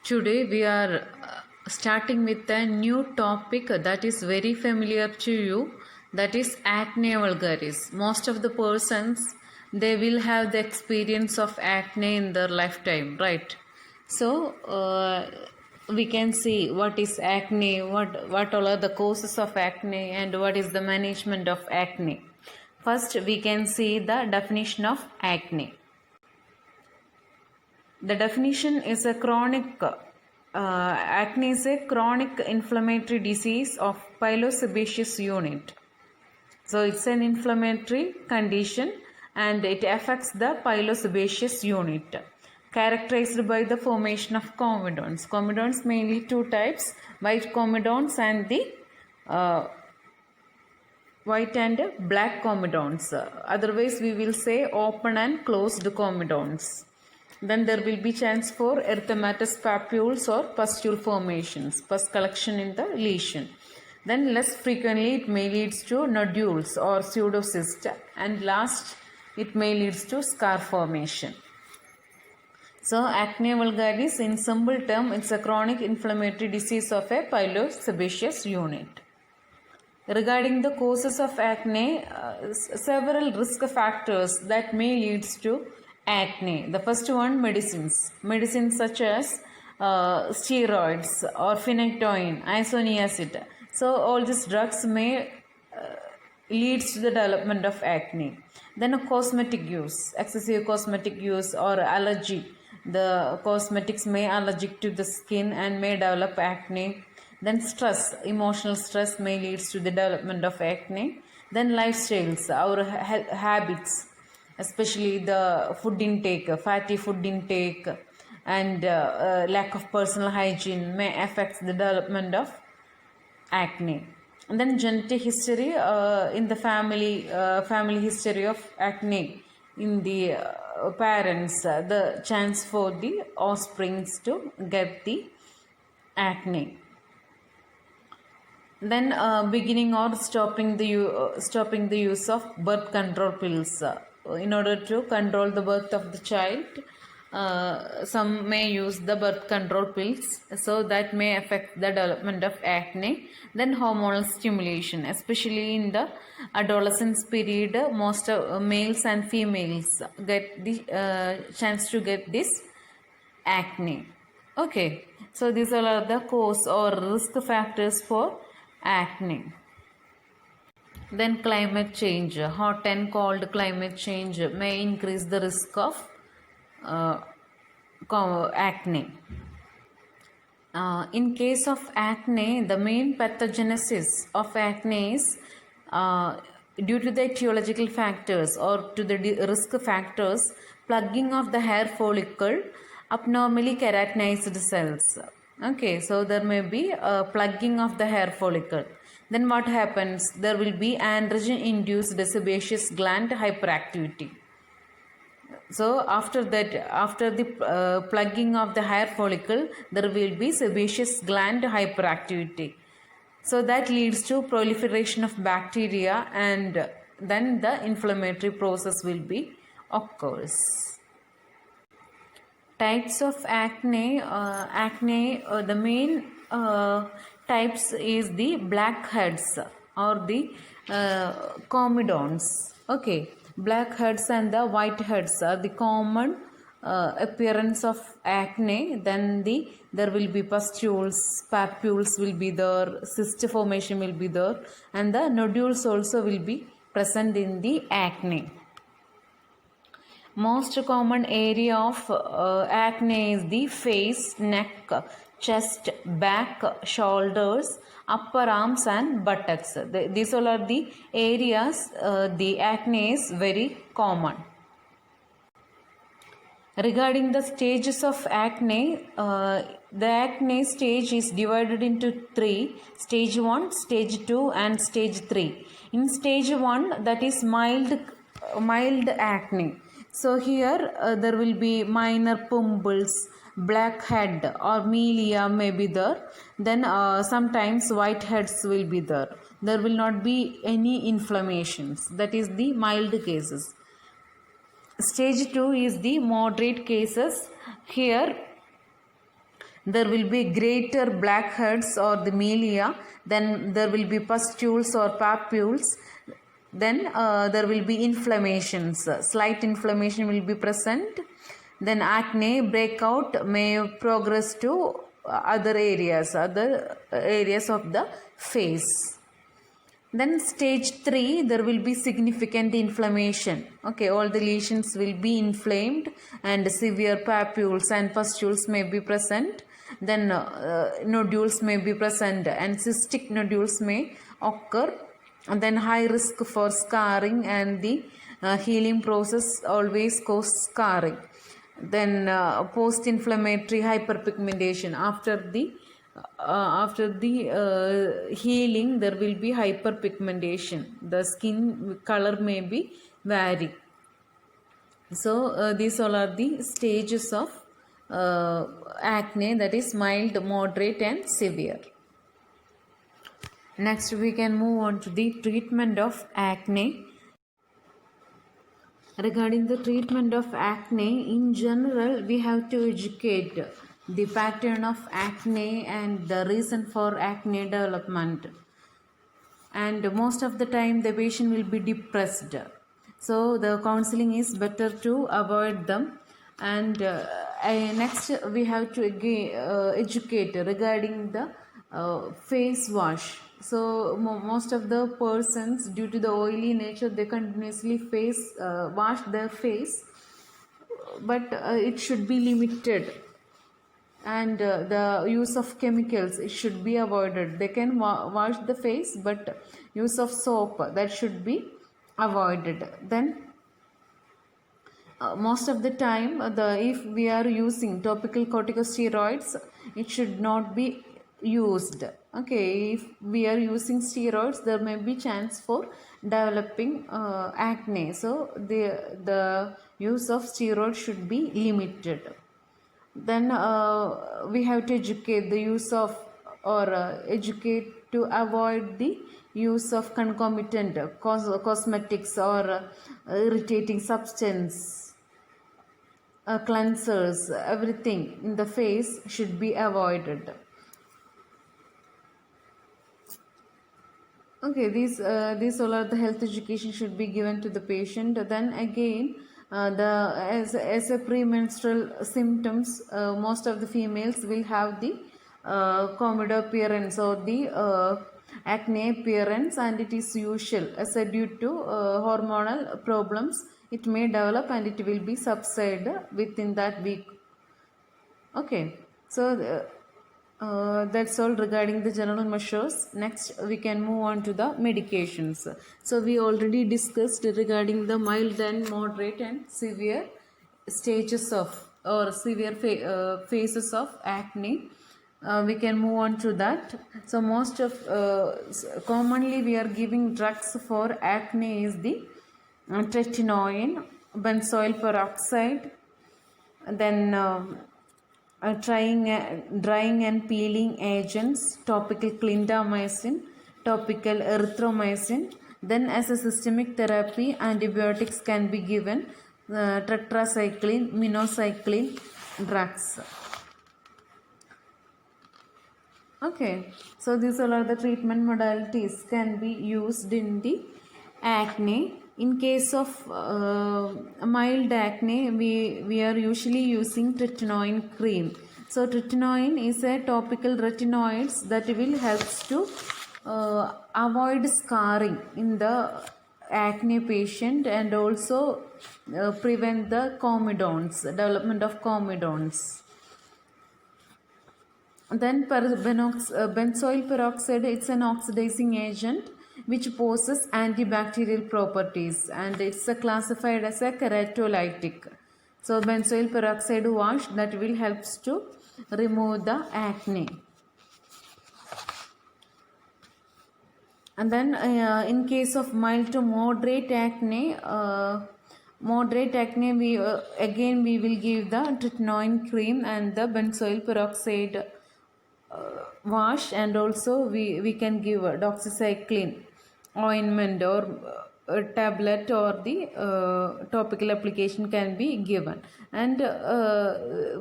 Today we are starting with a new topic that is very familiar to you, that is acne vulgaris. Most of the persons, they will have the experience of acne in their lifetime, right? So we can see what is acne, what all are the causes of acne, and what is the management of acne. First we can see the definition of acne. The definition is a chronic acne is a chronic inflammatory disease of pilosebaceous unit. So it's an inflammatory condition and it affects the pilosebaceous unit, characterized by the formation of comedones. Comedones mainly two types: white comedones and the white and black comedones. Otherwise we will say open and closed comedones. Then there will be chance for erythematous papules or pustule formations, pus collection in the lesion. Then less frequently it may lead to nodules or pseudocyst, and last it may lead to scar formation. So acne vulgaris, in simple term, it's a chronic inflammatory disease of a pilosebaceous unit. Regarding the causes of acne, several risk factors that may lead to acne. The first one, medicines. Medicines such as steroids or phenytoin, isoniazid. So all these drugs may leads to the development of acne. Then a cosmetic use, excessive cosmetic use or allergy. The cosmetics may allergic to the skin and may develop acne. Then stress, emotional stress may leads to the development of acne. Then lifestyles, our habits, especially the food intake, fatty food intake, and lack of personal hygiene may affect the development of acne. And then genetic history, in the family history of acne in the parents, the chance for the offsprings to get the acne. Then beginning or stopping the use of birth control pills, in order to control the birth of the child. Some may use the birth control pills, so that may affect the development of acne. Then hormonal stimulation, especially in the adolescence period, most males and females get the chance to get this acne. Okay, so these all are the cause or risk factors for acne. Then climate change, hot and cold climate change may increase the risk of acne. In case of acne, the main pathogenesis of acne is due to the etiological factors or to the risk factors: plugging of the hair follicle, abnormally keratinized cells. Okay, so there may be a plugging of the hair follicle. Then what happens? There will be androgen induced sebaceous gland hyperactivity. So after that, after the plugging of the hair follicle, there will be sebaceous gland hyperactivity. So that leads to proliferation of bacteria, and then the inflammatory process will be occurs. Types of acne. The main types is the blackheads or the comedones. Okay, blackheads and the whiteheads are the common appearance of acne. Then there will be pustules, papules will be there, cyst formation will be there, and the nodules also will be present in the acne. Most common area of acne is the face, neck, chest, back, shoulders, upper arms and buttocks. These all are the areas the acne is very common. Regarding the stages of acne, the acne stage is divided into three: stage 1, stage 2 and stage 3. In stage 1, that is mild acne. So here there will be minor pimples, blackhead or melia may be there. Then sometimes whiteheads will be there. There will not be any inflammations. That is the mild cases. Stage 2 is the moderate cases. Here there will be greater blackheads or the milia, then there will be pustules or papules, then there will be inflammations, slight inflammation will be present, then acne breakout may progress to other areas of the face. Then stage 3, there will be significant inflammation. Okay, all the lesions will be inflamed and severe papules and pustules may be present. Then nodules may be present and cystic nodules may occur. And then high risk for scarring, and the healing process always causes scarring. Then post-inflammatory hyperpigmentation. After the healing, there will be hyperpigmentation. The skin color may be vary. So these all are the stages of acne, that is mild, moderate and severe. Next we can move on to the treatment of acne. Regarding the treatment of acne, in general, we have to educate the pattern of acne and the reason for acne development. And most of the time, the patient will be depressed. So, the counseling is better to avoid them. And next, we have to educate regarding the face wash. So most of the persons, due to the oily nature, they continuously wash their face, but it should be limited, and the use of chemicals, it should be avoided. They can wash the face, but use of soap, that should be avoided. Then most of the time, if we are using topical corticosteroids, it should not be used. Okay, if we are using steroids, there may be chance for developing acne. So the use of steroids should be limited. Then we have to educate the use of, or educate to avoid the use of concomitant cosmetics or irritating substance, cleansers. Everything in the face should be avoided. Okay, these all are the health education should be given to the patient. Then again, as a premenstrual symptoms, most of the females will have the comedo appearance or the acne appearance, and it is usual as due to hormonal problems. It may develop and it will be subside within that week. Okay, so that's all regarding the general measures. Next, we can move on to the medications. So we already discussed regarding the mild and moderate and severe stages of, or severe phases of acne. We can move on to that. So most of commonly we are giving drugs for acne is the tretinoin, benzoyl peroxide, then drying and peeling agents, topical clindamycin, topical erythromycin. Then as a systemic therapy, antibiotics can be given, tetracycline, minocycline drugs. Okay, so these all are the treatment modalities can be used in the acne. In case of mild acne, we are usually using tretinoin cream. So tretinoin is a topical retinoids that will helps to avoid scarring in the acne patient, and also prevent the comedones, development of comedones. Then benzoyl peroxide, it's an oxidizing agent which possesses antibacterial properties, and it's classified as a keratolytic. So benzoyl peroxide wash that will helps to remove the acne. And then in case of mild to moderate acne, we again we will give the tretinoin cream and the benzoyl peroxide wash, and also we can give a doxycycline ointment or a tablet, or the topical application can be given. And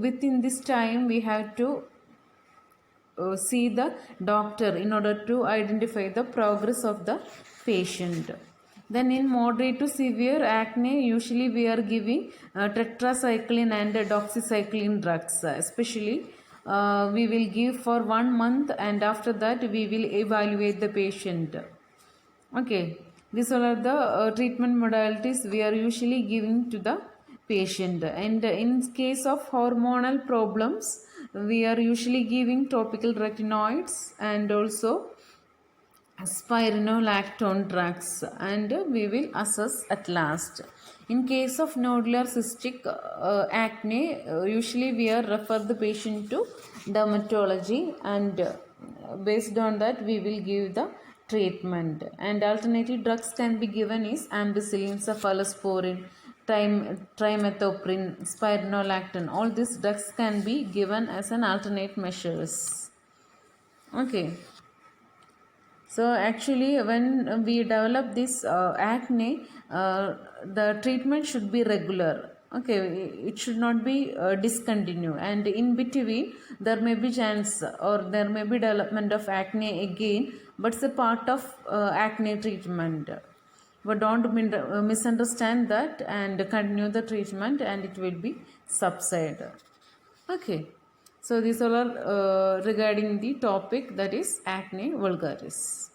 within this time we have to see the doctor in order to identify the progress of the patient. Then in moderate to severe acne, usually we are giving tetracycline and doxycycline drugs. Especially we will give for 1 month, and after that we will evaluate the patient. Okay, these all are the treatment modalities we are usually giving to the patient. And in case of hormonal problems, we are usually giving topical retinoids and also spironolactone drugs, and we will assess at last. In case of nodular cystic acne, usually we are refer the patient to dermatology, and based on that we will give the treatment. And alternative drugs can be given is ampicillin, cephalosporin, trimethoprim, spironolactone. All these drugs can be given as an alternate measures. Okay. So actually, when we develop this acne, the treatment should be regular. Okay, it should not be discontinued, and in between there may be chance or there may be development of acne again, but it's a part of acne treatment. But don't misunderstand that and continue the treatment, and it will be subside. Okay, so these all are regarding the topic that is acne vulgaris.